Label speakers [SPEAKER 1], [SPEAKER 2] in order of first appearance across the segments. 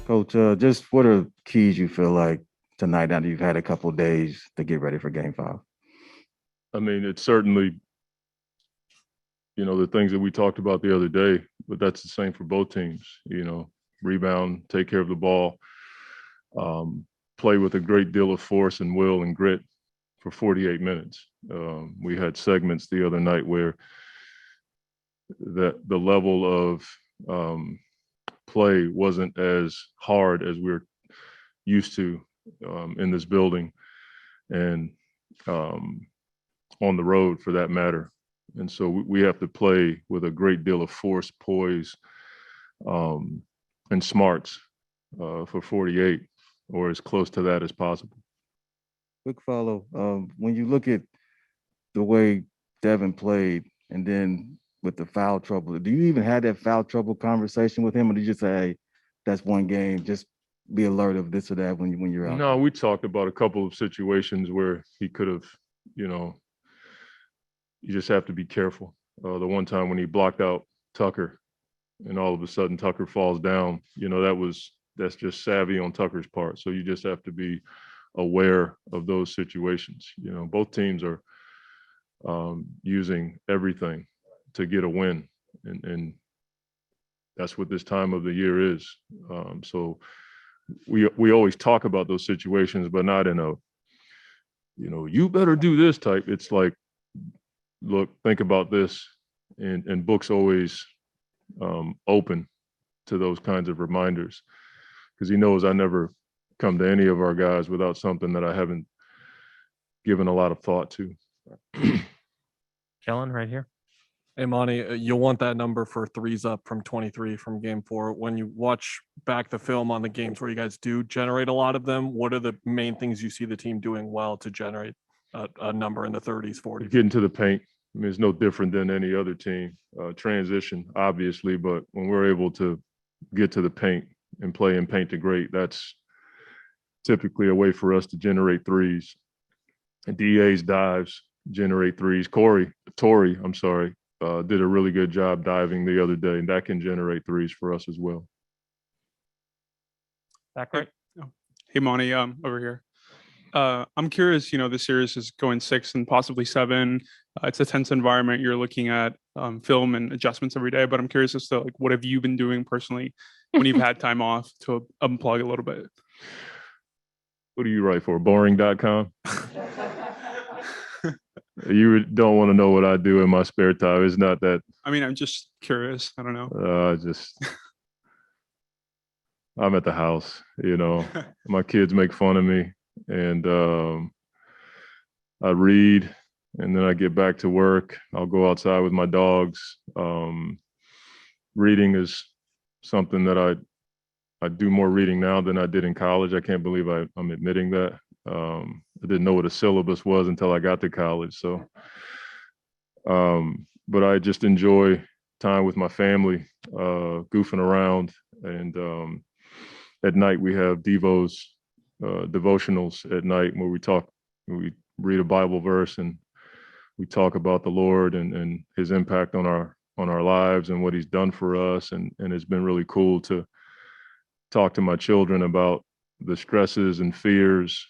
[SPEAKER 1] Coach, just what are keys you feel like tonight now that you've had a couple of days to get ready for game five?
[SPEAKER 2] I mean, it's certainly, the things that we talked about the other day, but that's the same for both teams, rebound, take care of the ball, play with a great deal of force and will and grit for 48 minutes. We had segments the other night where the level of play wasn't as hard as we're used to in this building and on the road for that matter. And so we have to play with a great deal of force, poise, and smarts for 48 or as close to that as possible.
[SPEAKER 1] Quick follow. When you look at the way Devin played and then with the foul trouble, do you even have that foul trouble conversation with him, or do you just say, hey, that's one game, just be alert of this or that when you're out?
[SPEAKER 2] No, we talked about a couple of situations where he could have, you just have to be careful. The one time when he blocked out Tucker and all of a sudden Tucker falls down, that's just savvy on Tucker's part. So you just have to be aware of those situations. Both teams are using everything to get a win, and that's what this time of the year is. So we always talk about those situations, but not in a, you better do this type. It's like, look, think about this, and Book's always open to those kinds of reminders because he knows I never come to any of our guys without something that I haven't given a lot of thought to.
[SPEAKER 3] Kellen, right here.
[SPEAKER 4] Hey, Monty, you'll want that number for threes up from 23 from game 4. When you watch back the film on the games where you guys do generate a lot of them, what are the main things you see the team doing well to generate a number in the 30s, 40s?
[SPEAKER 2] Getting to the paint. I mean, it's no different than any other team. Transition, obviously, but when we're able to get to the paint and play in paint to great, that's typically a way for us to generate threes. And DA's dives generate threes. Tory, did a really good job diving the other day, and that can generate threes for us as well.
[SPEAKER 3] Back right.
[SPEAKER 5] Hey, Monty, over here. I'm curious, the series is going 6 and possibly 7. It's a tense environment. You're looking at film and adjustments every day, but I'm curious as to what have you been doing personally when you've had time off to unplug a little bit?
[SPEAKER 2] What do you write for? Boring.com? You don't want to know what I do in my spare time. It's not that.
[SPEAKER 5] I mean, I'm just curious. I don't know.
[SPEAKER 2] I'm at the house, my kids make fun of me, and I read, and then I get back to work. I'll go outside with my dogs. Reading is something that I do more reading now than I did in college. I can't believe I'm admitting that. I didn't know what a syllabus was until I got to college. So, but I just enjoy time with my family, goofing around. And at night we have devotionals at night where we read a Bible verse and we talk about the Lord and his impact on our lives and what he's done for us. And it's been really cool to talk to my children about the stresses and fears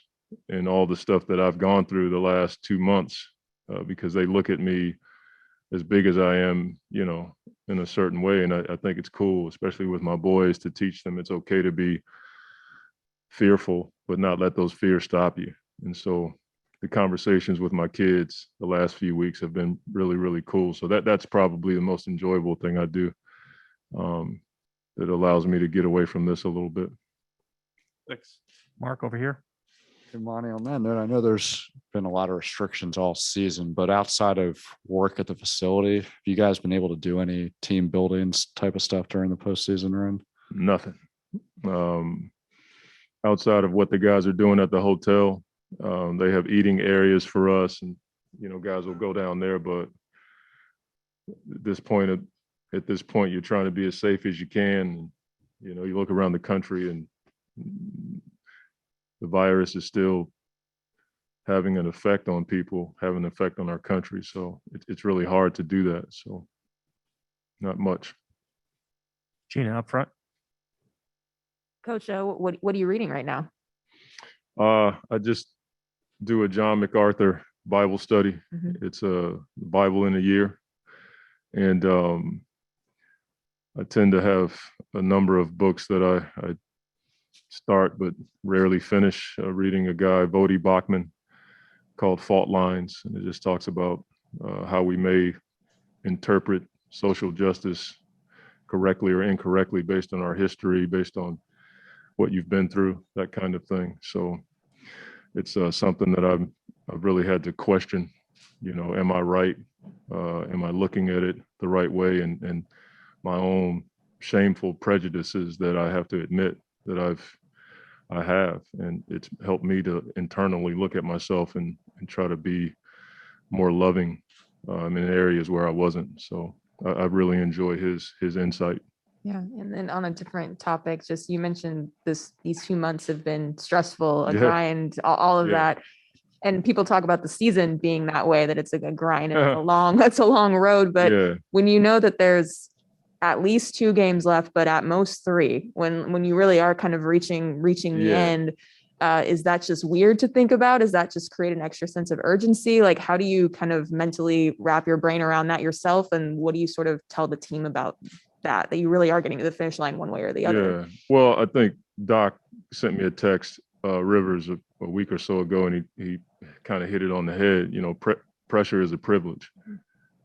[SPEAKER 2] and all the stuff that I've gone through the last 2 months, because they look at me as big as I am, in a certain way. And I think it's cool, especially with my boys, to teach them it's okay to be fearful, but not let those fears stop you. And so the conversations with my kids the last few weeks have been really, really cool. So that's probably the most enjoyable thing I do. That allows me to get away from this a little bit.
[SPEAKER 5] Thanks.
[SPEAKER 3] Mark over here.
[SPEAKER 6] Hey, Monty, on that note, I know there's been a lot of restrictions all season, but outside of work at the facility, have you guys been able to do any team buildings type of stuff during the postseason run?
[SPEAKER 2] Nothing. Outside of what the guys are doing at the hotel, they have eating areas for us, and guys will go down there. But at this point, you're trying to be as safe as you can. You look around the country, and the virus is still having an effect on people, having an effect on our country. So it's really hard to do that. So not much.
[SPEAKER 3] Gina up front. Coach, what are you reading right now?
[SPEAKER 2] I just do a John MacArthur Bible study.
[SPEAKER 3] Mhm.
[SPEAKER 2] It's a Bible in a year. And I tend to have a number of books that I start but rarely finish. Reading a guy, Vodi Bachman, called Fault Lines. And it just talks about how we may interpret social justice correctly or incorrectly based on our history, based on what you've been through, that kind of thing. So it's something that I've really had to question, am I right? Am I looking at it the right way? And my own shameful prejudices that I have to admit that I have. And it's helped me to internally look at myself and try to be more loving in areas where I wasn't. So I really enjoy his insight.
[SPEAKER 3] Yeah. And then on a different topic, just you mentioned these 2 months have been stressful, a
[SPEAKER 2] Yeah.
[SPEAKER 3] grind, all of
[SPEAKER 2] Yeah.
[SPEAKER 3] that. And people talk about the season being that way, that it's like a grind and it's a long road. But
[SPEAKER 2] Yeah.
[SPEAKER 3] when you know that there's at least 2 games left, but at most 3, when you really are kind of reaching the
[SPEAKER 2] Yeah.
[SPEAKER 3] end, is that just weird to think about? Does that just create an extra sense of urgency? Like, how do you kind of mentally wrap your brain around that yourself? And what do you sort of tell the team about that you really are getting to the finish line one way or the other?
[SPEAKER 2] Yeah. Well, I think Doc sent me a text, Rivers, a week or so ago, and he kind of hit it on the head. Pressure is a privilege.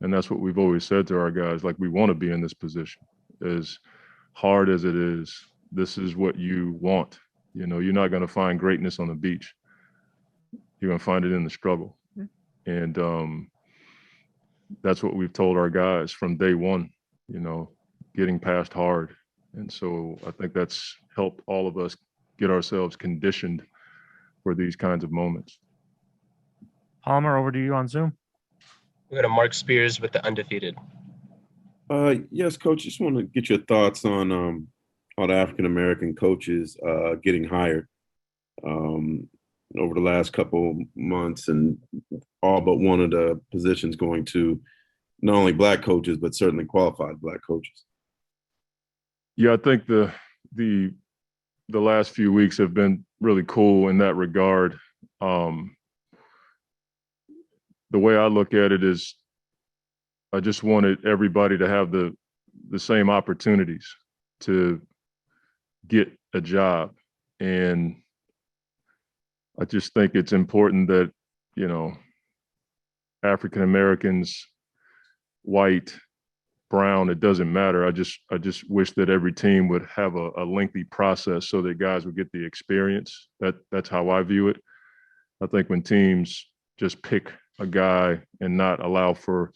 [SPEAKER 2] And that's what we've always said to our guys. Like, we want to be in this position. As hard as it is, this is what you want. You're not going to find greatness on the beach. You're going to find it in the struggle. And that's what we've told our guys from day one, getting past hard. And so I think that's helped all of us get ourselves conditioned for these kinds of moments.
[SPEAKER 7] Palmer, over to you on Zoom.
[SPEAKER 8] We got a Mark Spears with the undefeated.
[SPEAKER 9] Yes, Coach. Just want to get your thoughts on all the African American coaches getting hired over the last couple months, and all but one of the positions going to not only Black coaches but certainly qualified Black coaches.
[SPEAKER 2] Yeah, I think the last few weeks have been really cool in that regard. The way I look at it is, I just wanted everybody to have the same opportunities to get a job. And I just think it's important that, African Americans, white, brown, it doesn't matter. I just wish that every team would have a lengthy process so that guys would get the experience. That's how I view it. I think when teams just pick a guy and not allow for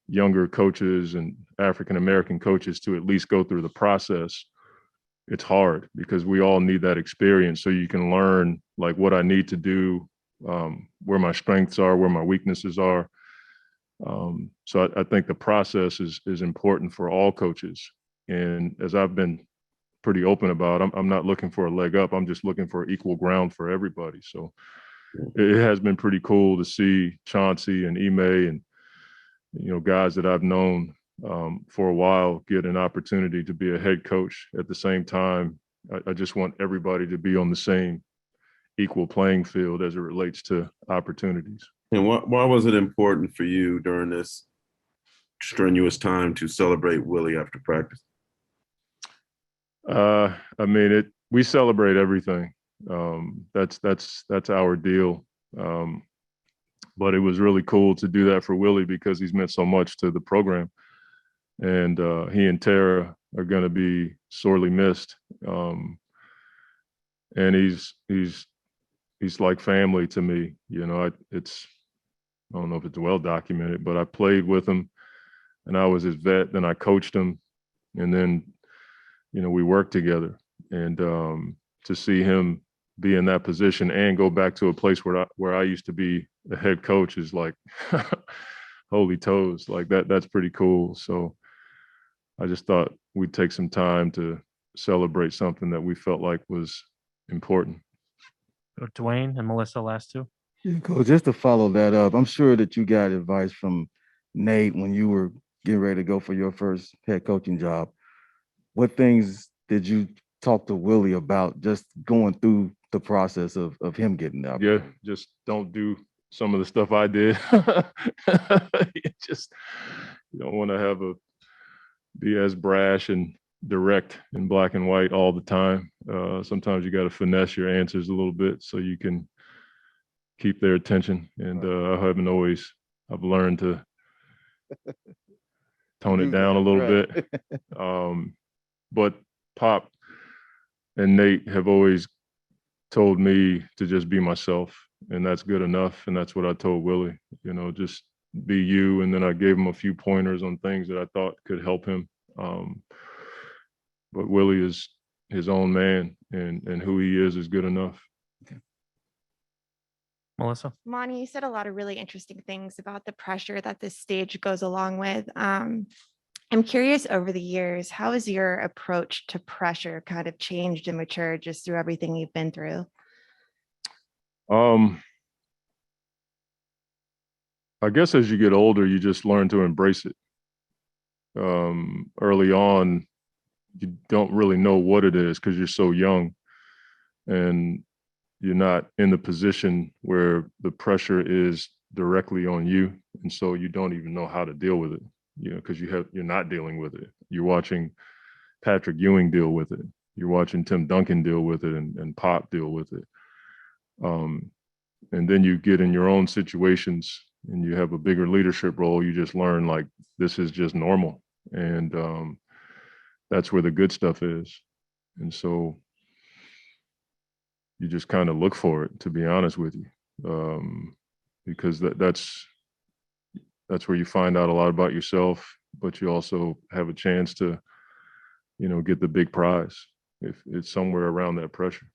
[SPEAKER 2] younger coaches and African American coaches to at least go through the process, it's hard, because we all need that experience so you can learn like what I need to do, where my strengths are, where my weaknesses are. So I think the process is important for all coaches. And as I've been pretty open about, I'm not looking for a leg up. I'm just looking for equal ground for everybody. So it has been pretty cool to see Chauncey and Ime and, guys that I've known for a while get an opportunity to be a head coach. At the same time, I just want everybody to be on the same equal playing field as it relates to opportunities.
[SPEAKER 9] And why was it important for you during this strenuous time to celebrate Willie after practice?
[SPEAKER 2] We celebrate everything. That's our deal. But it was really cool to do that for Willie because he's meant so much to the program. And he and Tara are going to be sorely missed. And he's like family to me. I don't know if it's well documented, but I played with him and I was his vet. Then I coached him, and then, we worked together. And to see him be in that position and go back to a place where I used to be a head coach is like holy toes. Like that's pretty cool. So I just thought we'd take some time to celebrate something that we felt like was important.
[SPEAKER 7] Dwayne and Melissa, last two.
[SPEAKER 1] Yeah, Coach, just to follow that up, I'm sure that you got advice from Nate when you were getting ready to go for your first head coaching job. What things did you talk to Willie about just going through the process of him getting the
[SPEAKER 2] Yeah,
[SPEAKER 1] opportunity?
[SPEAKER 2] just don't do some of the stuff I did. Just you don't want to be as brash and direct in black and white all the time. Sometimes you got to finesse your answers a little bit so you can keep their attention. And I've learned to tone it
[SPEAKER 1] Do
[SPEAKER 2] down a
[SPEAKER 1] that,
[SPEAKER 2] little
[SPEAKER 1] right.
[SPEAKER 2] bit. But Pop and Nate have always told me to just be myself, and that's good enough. And that's what I told Willie, just be you. And then I gave him a few pointers on things that I thought could help him. But Willie is his own man, and who he is good enough.
[SPEAKER 7] Melissa?
[SPEAKER 10] Monty, you said a lot of really interesting things about the pressure that this stage goes along with. I'm curious, over the years, how has your approach to pressure kind of changed and matured just through everything you've been through?
[SPEAKER 2] I guess as you get older, you just learn to embrace it. Early on, you don't really know what it is because you're so young, and you're not in the position where the pressure is directly on you, and so you don't even know how to deal with it. Because you're not dealing with it. You're watching Patrick Ewing deal with it. You're watching Tim Duncan deal with it, and Pop deal with it. And then you get in your own situations and you have a bigger leadership role. You just learn like this is just normal, and that's where the good stuff is. And so you just kind of look for it, to be honest with you, because that's where you find out a lot about yourself, but you also have a chance to, get the big prize if it's somewhere around that pressure.